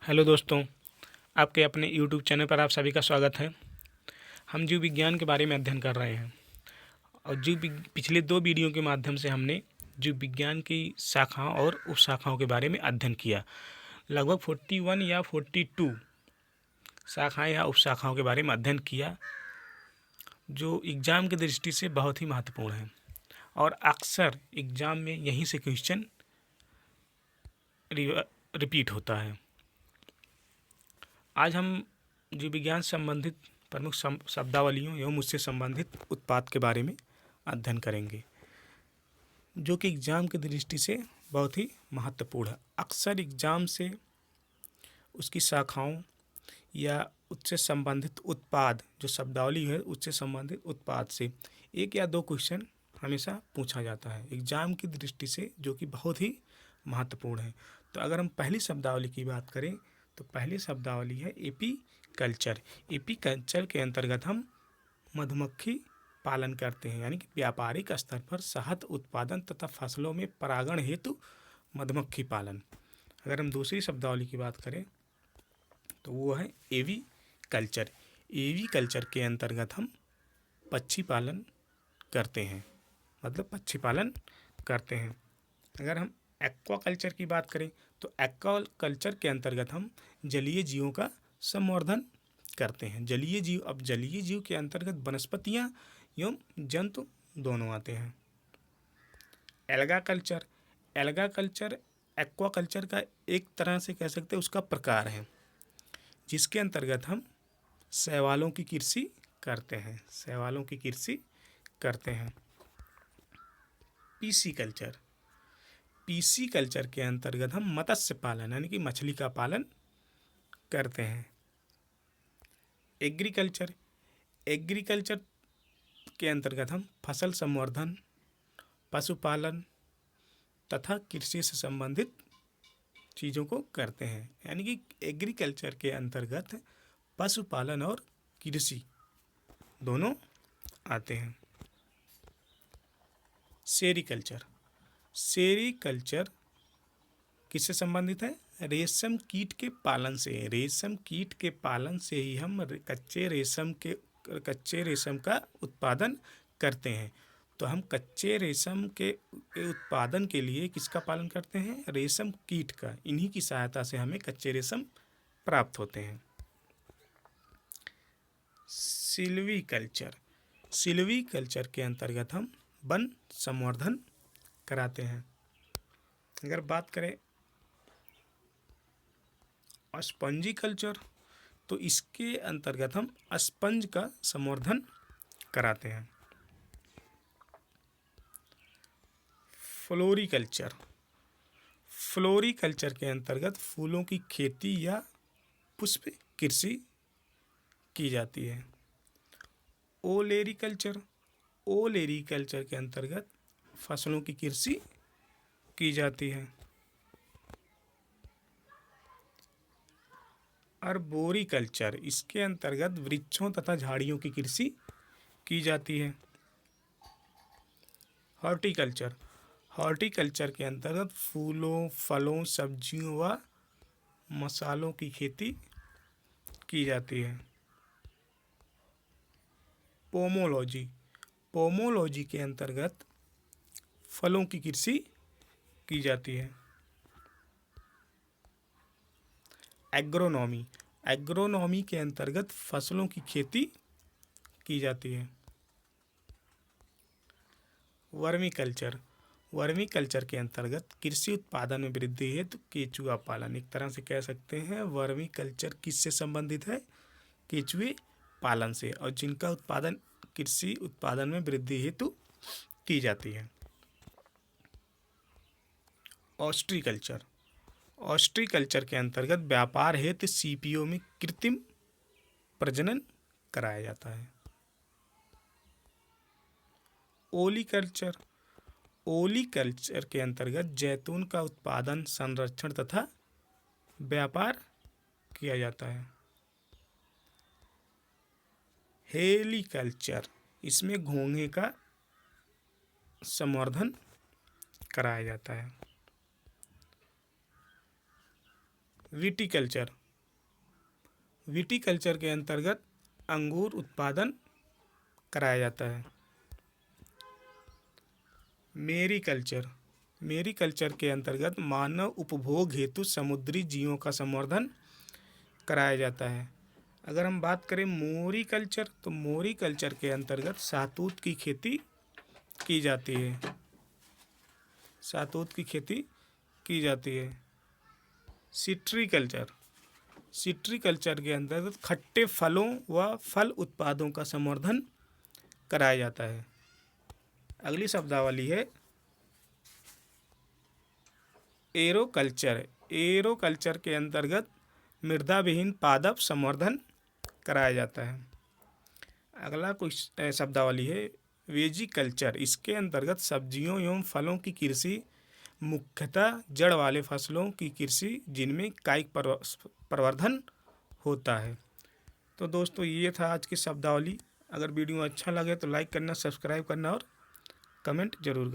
Hello दोस्तों, आपके अपने यूट्यूब चैनल पर आप सभी का स्वागत है। हम जीव विज्ञान के बारे में अध्ययन कर रहे हैं और पिछले 2 वीडियो के माध्यम से हमने जीव विज्ञान की शाखाओं और उपशाखाओं के बारे में अध्ययन किया। लगभग 41 या 42 शाखाएं या उपशाखाओं के बारे में अध्ययन किया, जो एग्ज़ाम की दृष्टि से बहुत ही महत्वपूर्ण है और अक्सर एग्ज़ाम में यहीं से क्वेश्चन रिपीट होता है। आज हम जीव विज्ञान से संबंधित प्रमुख शब्दावलियों एवं उससे संबंधित उत्पाद के बारे में अध्ययन करेंगे, जो कि एग्ज़ाम की दृष्टि से बहुत ही महत्वपूर्ण है। अक्सर एग्ज़ाम से उसकी शाखाओं या उससे संबंधित उत्पाद, जो शब्दावली है उससे संबंधित उत्पाद से 1 या 2 क्वेश्चन हमेशा पूछा जाता है एग्ज़ाम की दृष्टि से, जो कि बहुत ही महत्वपूर्ण है। तो अगर हम पहली शब्दावली की बात करें तो पहली शब्दावली है एपी कल्चर। एपी कल्चर के अंतर्गत हम मधुमक्खी पालन करते हैं, यानी कि व्यापारिक स्तर पर शहद उत्पादन तथा फसलों में परागण हेतु मधुमक्खी पालन। अगर हम दूसरी शब्दावली की बात करें तो वो है एवी कल्चर। एवी कल्चर के अंतर्गत हम पक्षी पालन करते हैं, मतलब पक्षी पालन करते हैं। अगर हम एक्वा कल्चर की बात करें तो एक्वा कल्चर के अंतर्गत हम जलीय जीवों का संवर्धन करते हैं। जलीय जीव के अंतर्गत वनस्पतियां एवं जंतु दोनों आते हैं। एल्गा कल्चर एक्वा कल्चर का एक तरह से कह सकते हैं उसका प्रकार है, जिसके अंतर्गत हम शैवालों की कृषि करते हैं। पीसी कल्चर के अंतर्गत हम मत्स्य पालन यानी कि मछली का पालन करते हैं। एग्रीकल्चर के अंतर्गत हम फसल संवर्धन, पशुपालन तथा कृषि से संबंधित चीज़ों को करते हैं, यानी कि एग्रीकल्चर के अंतर्गत पशुपालन और कृषि दोनों आते हैं। सेरीकल्चर किससे संबंधित है? रेशम कीट के पालन से ही हम कच्चे रेशम का उत्पादन करते हैं। तो हम कच्चे रेशम के उत्पादन के लिए किसका पालन करते हैं? रेशम कीट का। इन्हीं की सहायता से हमें कच्चे रेशम प्राप्त होते हैं। सिल्वीकल्चर के अंतर्गत हम वन संवर्धन कराते हैं। अगर बात करें स्पंजी कल्चर तो इसके अंतर्गत हम स्पंज का संवर्धन कराते हैं। फ्लोरीकल्चर के अंतर्गत फूलों की खेती या पुष्प कृषि की जाती है। ओलेरीकल्चर के अंतर्गत फसलों की कृषि की जाती है। अर्बोरिकल्चर, इसके अंतर्गत वृक्षों तथा झाड़ियों की कृषि की जाती है। हॉर्टिकल्चर के अंतर्गत फूलों, फलों, सब्जियों व मसालों की खेती की जाती है। पोमोलॉजी के अंतर्गत फलों की कृषि की जाती है। एग्रोनॉमी के अंतर्गत फसलों की खेती की जाती है। वर्मी कल्चर के अंतर्गत कृषि उत्पादन में वृद्धि हेतु केचुआ पालन। एक तरह से कह सकते हैं वर्मी कल्चर किससे संबंधित है? केचुए पालन से, और जिनका उत्पादन कृषि उत्पादन में वृद्धि हेतु की जाती है। ऑस्ट्रीकल्चर के अंतर्गत व्यापार हेतु सीपियों में कृत्रिम प्रजनन कराया जाता है। ओलीकल्चर के अंतर्गत जैतून का उत्पादन, संरक्षण तथा व्यापार किया जाता है। हेलीकल्चर, इसमें घोंघे का संवर्धन कराया जाता है। विटीकल्चर, विटीकल्चर के अंतर्गत अंगूर उत्पादन कराया जाता है। मेरीकल्चर, मेरीकल्चर के अंतर्गत मानव उपभोग हेतु समुद्री जीवों का संवर्धन कराया जाता है। अगर हम बात करें मोरीकल्चर, तो मोरीकल्चर के अंतर्गत शहतूत की खेती की जाती है, शहतूत की खेती की जाती है। सिट्रीकल्चर, सिट्रीकल्चर के अंतर्गत खट्टे फलों व फल उत्पादों का संवर्धन कराया जाता है। अगली शब्दावली है एरोकल्चर, एरोकल्चर के अंतर्गत मृदा विहीन पादप संवर्धन कराया जाता है। अगला कुछ शब्दावली है वेजिकल्चर, इसके अंतर्गत सब्जियों एवं फलों की कृषि, मुख्यतः जड़ वाले फसलों की कृषि जिनमें कायिक प्रवर्धन होता है। तो दोस्तों ये था आज की शब्दावली। अगर वीडियो अच्छा लगे तो लाइक करना, सब्सक्राइब करना और कमेंट जरूर करना।